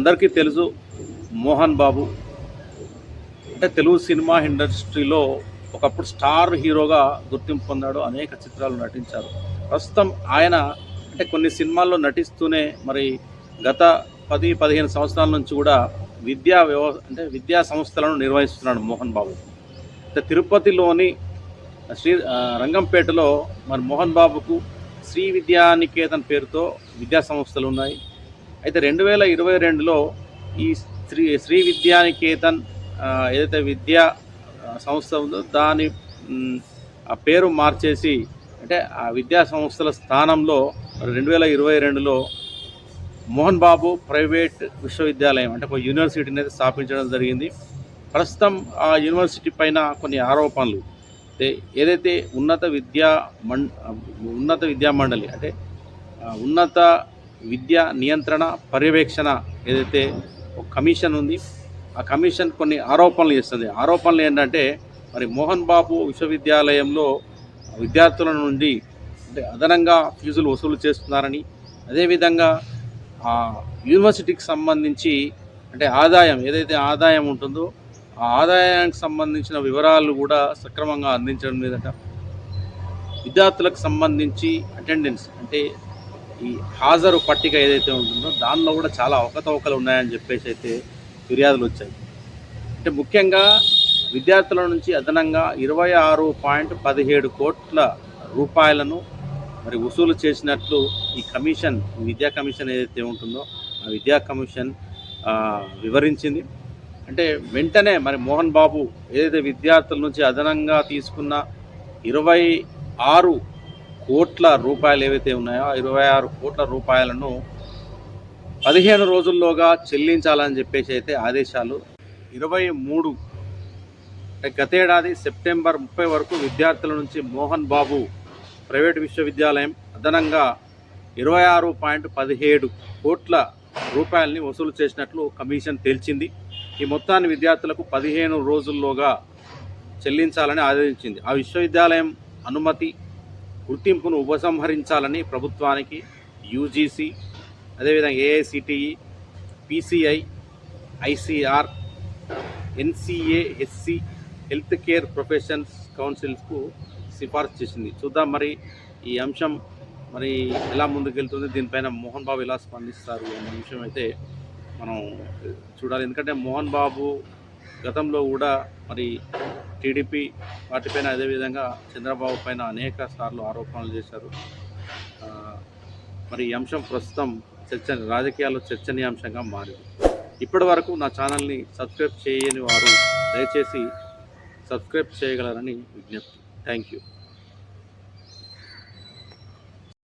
అందరికీ తెలుసు మోహన్ బాబు అంటే తెలుగు సినిమా ఇండస్ట్రీలో ఒకప్పుడు స్టార్ హీరోగా గుర్తింపు పొందాడు. అనేక చిత్రాలు నటించారు. ప్రస్తుతం ఆయన అంటే కొన్ని సినిమాల్లో నటిస్తూనే మరి గత 10-15 సంవత్సరాల నుంచి కూడా విద్యా సంస్థలను నిర్వహిస్తున్నాడు మోహన్ బాబు. అంటే తిరుపతిలోని రంగంపేటలో మరి మోహన్ బాబుకు శ్రీ విద్యానికేతన్ పేరుతో విద్యా సంస్థలు ఉన్నాయి. అయితే 2022లో ఈ శ్రీ విద్యానికేతన్ ఏదైతే విద్యా సంస్థ ఉందో దాని ఆ పేరు మార్చేసి అంటే ఆ విద్యా సంస్థల స్థానంలో 2022లో మోహన్ బాబు ప్రైవేట్ విశ్వవిద్యాలయం అంటే ఒక యూనివర్సిటీని అయితే స్థాపించడం జరిగింది. ప్రస్తుతం ఆ యూనివర్సిటీ పైన కొన్ని ఆరోపణలు ఏదైతే ఉన్నత విద్యా మండలి అంటే ఉన్నత విద్యా నియంత్రణ పర్యవేక్షణ ఏదైతే ఒక కమిషన్ ఉంది, ఆ కమిషన్ కొన్ని ఆరోపణలు చేస్తుంది. ఆరోపణలు ఏంటంటే మరి మోహన్ బాబు విశ్వవిద్యాలయంలో విద్యార్థుల నుండి అంటే అదనంగా ఫీజులు వసూలు చేస్తున్నారని, అదేవిధంగా ఆ యూనివర్సిటీకి సంబంధించి అంటే ఆదాయం ఏదైతే ఆదాయం ఉంటుందో ఆ ఆదాయానికి సంబంధించిన వివరాలు కూడా సక్రమంగా అందించడం లేదట. విద్యార్థులకు సంబంధించి అటెండెన్స్ అంటే ఈ హాజరు పట్టిక ఏదైతే ఉంటుందో దానిలో కూడా చాలా అవకతవకలు ఉన్నాయని చెప్పేసి అయితే ఫిర్యాదులు వచ్చాయి. అంటే ముఖ్యంగా విద్యార్థుల నుంచి అదనంగా 26.17 కోట్ల రూపాయలను మరి వసూలు చేసినట్లు ఈ కమిషన్ విద్యా కమిషన్ ఏదైతే ఉంటుందో ఆ విద్యా కమిషన్ వివరించింది. అంటే వెంటనే మరి మోహన్ బాబు ఏదైతే విద్యార్థుల నుంచి అదనంగా తీసుకున్న 26 కోట్ల రూపాయలు ఏవైతే ఉన్నాయో ఆ 26 కోట్ల రూపాయలను 15 రోజుల్లోగా చెల్లించాలని చెప్పేసి అయితే ఆదేశాలు. 23 గతేడాది సెప్టెంబర్ 30 వరకు విద్యార్థుల నుంచి మోహన్ బాబు ప్రైవేట్ విశ్వవిద్యాలయం అదనంగా 26.17 కోట్ల రూపాయలని వసూలు చేసినట్లు కమిషన్ తేల్చింది. ఈ మొత్తాన్ని విద్యార్థులకు 15 రోజుల్లోగా చెల్లించాలని ఆదేశించింది. ఆ విశ్వవిద్యాలయం అనుమతి గుర్తింపును ఉపసంహరించాలని ప్రభుత్వానికి యూజీసీ, అదేవిధంగా AICTE, PCI, ICR, NCASC, health care professions కౌన్సిల్స్కు సిఫార్సు చేసింది. చూద్దాం మరి ఈ అంశం మరి ఎలా ముందుకెళ్తుంది, దీనిపైన మోహన్ బాబు ఎలా స్పందిస్తారు అనే అంశం అయితే మనం చూడాలి. ఎందుకంటే మోహన్ బాబు గతంలో కూడా మరి టీడీపీ వాటిపైన అదేవిధంగా చంద్రబాబు పైన అనేక సార్లు ఆరోపణలు చేశారు. మరి ఈ అంశం ప్రస్తుతం రాజకీయాల్లో చర్చనీయాంశంగా మారింది. ఇప్పటి వరకు నా ఛానల్ని సబ్స్క్రైబ్ చేయని వారు దయచేసి సబ్స్క్రైబ్ చేయగలరని విజ్ఞప్తి. Thank you.